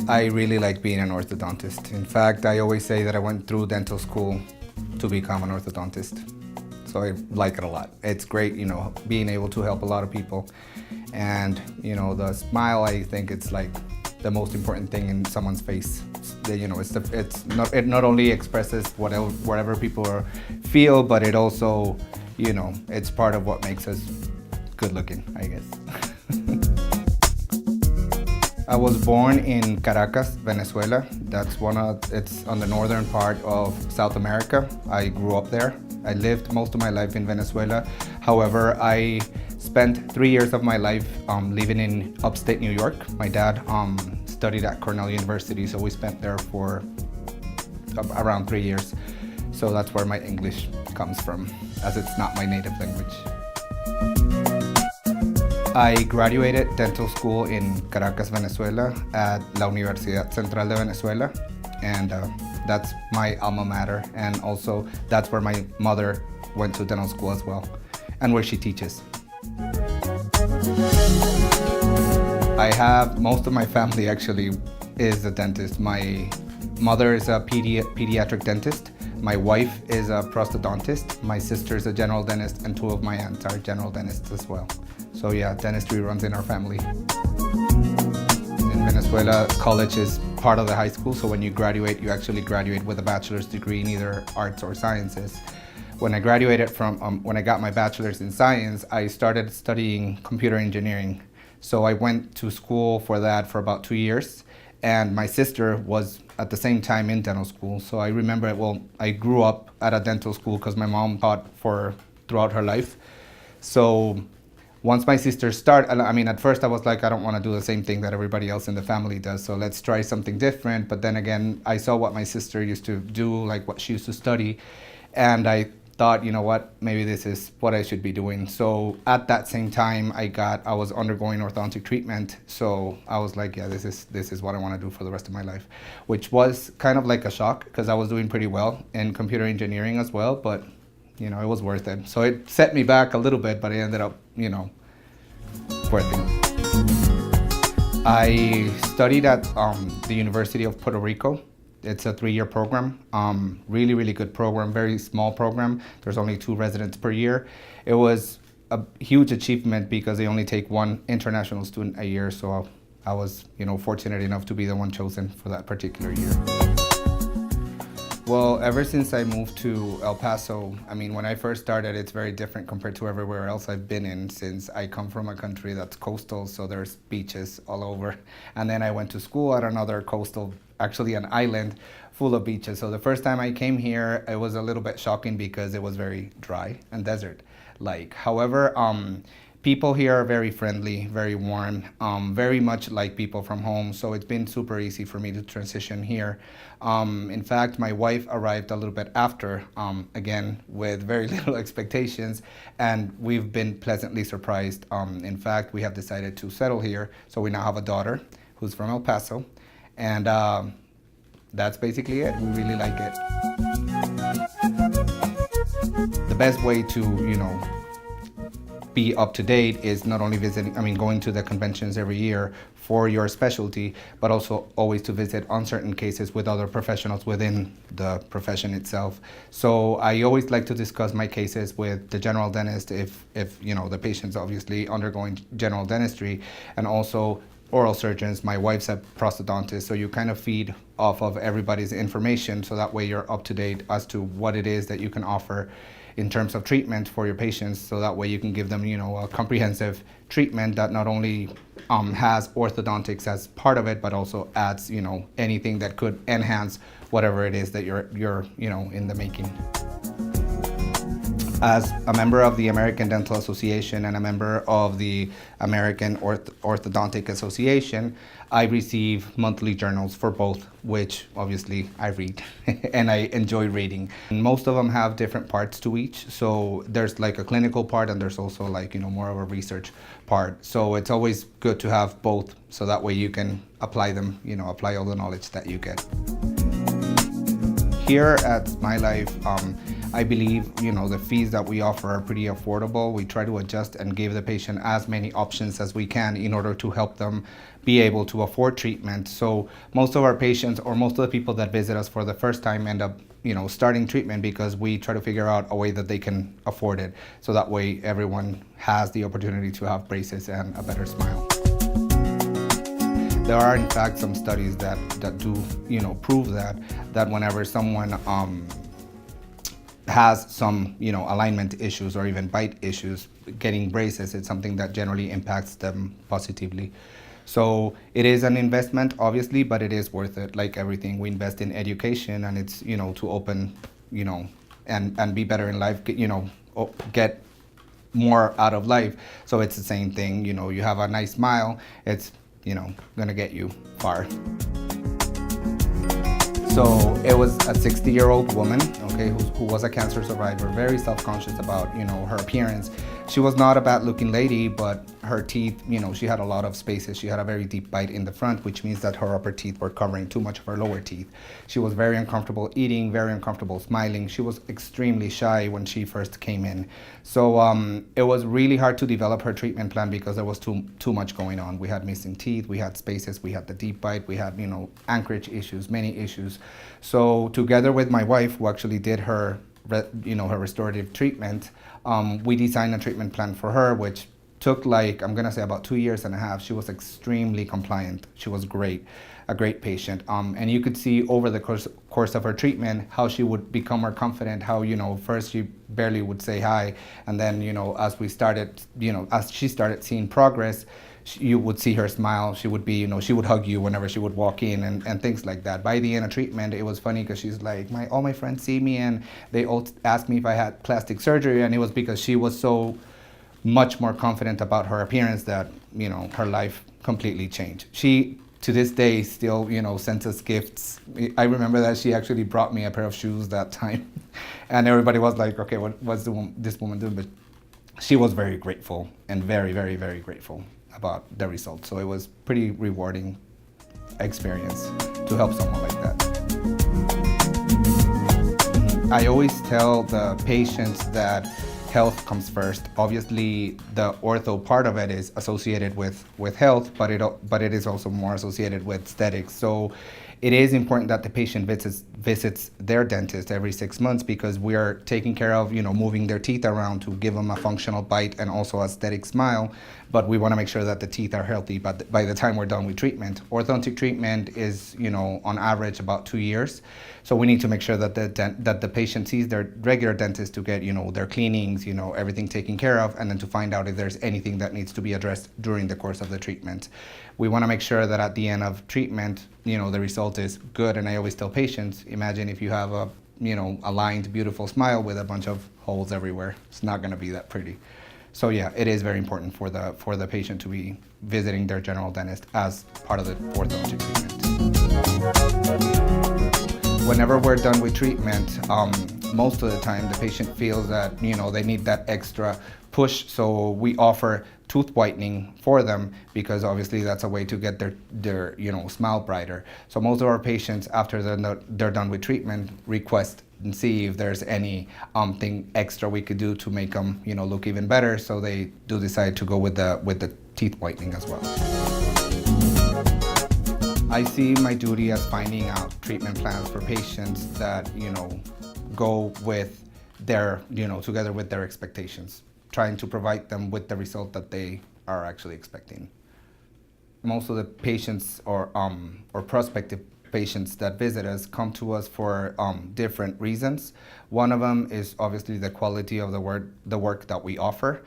I really like being an orthodontist. In fact, I always say that I went through dental school to become an orthodontist. So I like it a lot. It's great, being able to help a lot of people. And, the smile, I think it's like the most important thing in someone's face. It not only expresses whatever people feel, but it also, it's part of what makes us good looking, I guess. I was born in Caracas, Venezuela. It's on the northern part of South America. I grew up there. I lived most of my life in Venezuela. However, I spent 3 years of my life living in upstate New York. My dad studied at Cornell University, so we spent there for around 3 years. So that's where my English comes from, as it's not my native language. I graduated dental school in Caracas, Venezuela at La Universidad Central de Venezuela, and that's my alma mater, and also that's where my mother went to dental school as well, and where she teaches. I have most of my family actually is a dentist. My mother is a pediatric dentist. My wife is a prosthodontist. My sister is a general dentist, and 2 of my aunts are general dentists as well. So yeah, dentistry runs in our family. In Venezuela, college is part of the high school, so when you graduate, you actually graduate with a bachelor's degree in either arts or sciences. When I graduated when I got my bachelor's in science, I started studying computer engineering. So I went to school for that for about 2 years, and my sister was at the same time in dental school. So I remember, I grew up at a dental school because my mom taught throughout her life. So once my sister started, at first I was like, I don't want to do the same thing that everybody else in the family does, so let's try something different. But then again, I saw what my sister used to do, like what she used to study, and I thought, maybe this is what I should be doing. So at that same time, I was undergoing orthodontic treatment, so I was like, yeah, this is what I want to do for the rest of my life, which was kind of like a shock because I was doing pretty well in computer engineering as well, but it was worth it. So it set me back a little bit, but it ended up, worth it. I studied at the University of Puerto Rico. It's a 3-year program, really, really good program, very small program. There's only 2 residents per year. It was a huge achievement because they only take 1 international student a year. So I was, fortunate enough to be the one chosen for that particular year. Well, ever since I moved to El Paso, when I first started, it's very different compared to everywhere else I've been in, since I come from a country that's coastal, so there's beaches all over. And then I went to school at another coastal, actually an island full of beaches. So the first time I came here, it was a little bit shocking because it was very dry and desert-like. However, people here are very friendly, very warm, very much like people from home. So it's been super easy for me to transition here. In fact, my wife arrived a little bit after, again, with very little expectations, and we've been pleasantly surprised. In fact, we have decided to settle here. So we now have a daughter who's from El Paso, and that's basically it. We really like it. The best way to, be up to date is not only going to the conventions every year for your specialty, but also always to visit on certain cases with other professionals within the profession itself. So I always like to discuss my cases with the general dentist if the patient's obviously undergoing general dentistry, and also oral surgeons. My wife's a prosthodontist, so you kind of feed off of everybody's information, so that way you're up to date as to what it is that you can offer in terms of treatment for your patients, so that way you can give them, a comprehensive treatment that not only has orthodontics as part of it, but also adds, anything that could enhance whatever it is that you're in the making. As a member of the American Dental Association and a member of the American Orthodontic Association, I receive monthly journals for both, which obviously I read and I enjoy reading. And most of them have different parts to each. So there's like a clinical part, and there's also like, more of a research part. So it's always good to have both, so that way you can apply them, apply all the knowledge that you get. Here at My Life, I believe, the fees that we offer are pretty affordable. We try to adjust and give the patient as many options as we can in order to help them be able to afford treatment. So most of our patients, or most of the people that visit us for the first time, end up starting treatment because we try to figure out a way that they can afford it. So that way everyone has the opportunity to have braces and a better smile. There are in fact some studies that do prove that whenever someone has some alignment issues or even bite issues, getting braces, it's something that generally impacts them positively. So it is an investment, obviously, but it is worth it. Like everything, we invest in education, and it's to open, and be better in life. Get more out of life. So it's the same thing. You have a nice smile. It's gonna get you far. So it was a 60-year-old woman, okay, who was a cancer survivor, very self-conscious about, her appearance. She was not a bad-looking lady, but her teeth, she had a lot of spaces. She had a very deep bite in the front, which means that her upper teeth were covering too much of her lower teeth. She was very uncomfortable eating, very uncomfortable smiling. She was extremely shy when she first came in. So it was really hard to develop her treatment plan because there was too much going on. We had missing teeth, we had spaces, we had the deep bite, we had, anchorage issues, many issues. So together with my wife, who actually did her her restorative treatment, we designed a treatment plan for her, which took I'm gonna say about 2.5 years. She was extremely compliant. She was great, a great patient. And you could see over the course of her treatment how she would become more confident, how, first she barely would say hi. And then, as we started, as she started seeing progress, you would see her smile. She would be, she would hug you whenever she would walk in and things like that. By the end of treatment, it was funny because she's like, all my friends see me and they all asked me if I had plastic surgery. And it was because she was so much more confident about her appearance that, her life completely changed. She, to this day, still, sends us gifts. I remember that she actually brought me a pair of shoes that time. And everybody was like, okay, what's this woman doing? But she was very grateful and very, very, very grateful about the results. So it was pretty rewarding experience to help someone like that. I always tell the patients that health comes first. Obviously, the ortho part of it is associated with health, but it is also more associated with aesthetics. So it is important that the patient visits their dentist every 6 months because we are taking care of, moving their teeth around to give them a functional bite and also aesthetic smile. But we want to make sure that the teeth are healthy by the time we're done with treatment. Orthodontic treatment is, on average about 2 years. So we need to make sure that the patient sees their regular dentist to get, their cleanings, everything taken care of, and then to find out if there's anything that needs to be addressed during the course of the treatment. We want to make sure that at the end of treatment, the result is good. And I always tell patients, imagine if you have a, a lined, beautiful smile with a bunch of holes everywhere. It's not going to be that pretty. So yeah, it is very important for the patient to be visiting their general dentist as part of the orthodontic treatment. Whenever we're done with treatment, most of the time the patient feels that they need that extra push. So we offer tooth whitening for them because obviously that's a way to get their smile brighter. So most of our patients, after they're done with treatment, request and see if there's any thing extra we could do to make them look even better. So they do decide to go with the teeth whitening as well. I see my duty as finding out treatment plans for patients that go with their together with their expectations, trying to provide them with the result that they are actually expecting. Most of the patients or prospective patients that visit us come to us for different reasons. One of them is obviously the quality of the work that we offer.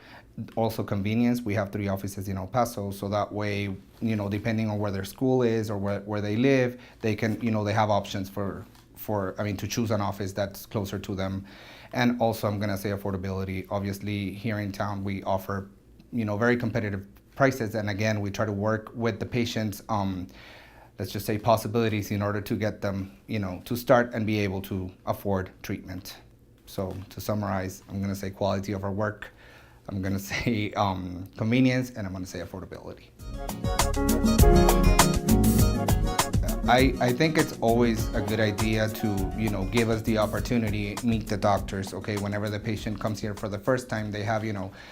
Also convenience. We have 3 offices in El Paso, so that way, depending on where their school is or where they live, they can, they have options to choose an office that's closer to them. And also, I'm gonna say affordability. Obviously, here in town, we offer, very competitive prices, and again, we try to work with the patients, let's just say possibilities in order to get them, to start and be able to afford treatment. So to summarize, I'm gonna say quality of our work, I'm gonna say convenience, and I'm gonna say affordability. I think it's always a good idea to, give us the opportunity, meet the doctors, okay? Whenever the patient comes here for the first time, they have,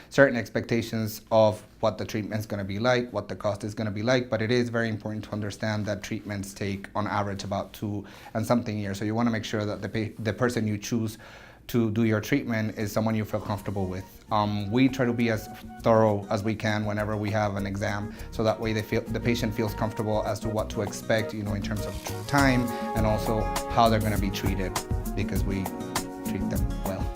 certain expectations of what the treatment's gonna be like, what the cost is gonna be like, but it is very important to understand that treatments take, on average, about 2 and something years. So you wanna make sure that the person you choose to do your treatment is someone you feel comfortable with. We try to be as thorough as we can whenever we have an exam, so that way the patient feels comfortable as to what to expect, in terms of time and also how they're going to be treated, because we treat them well.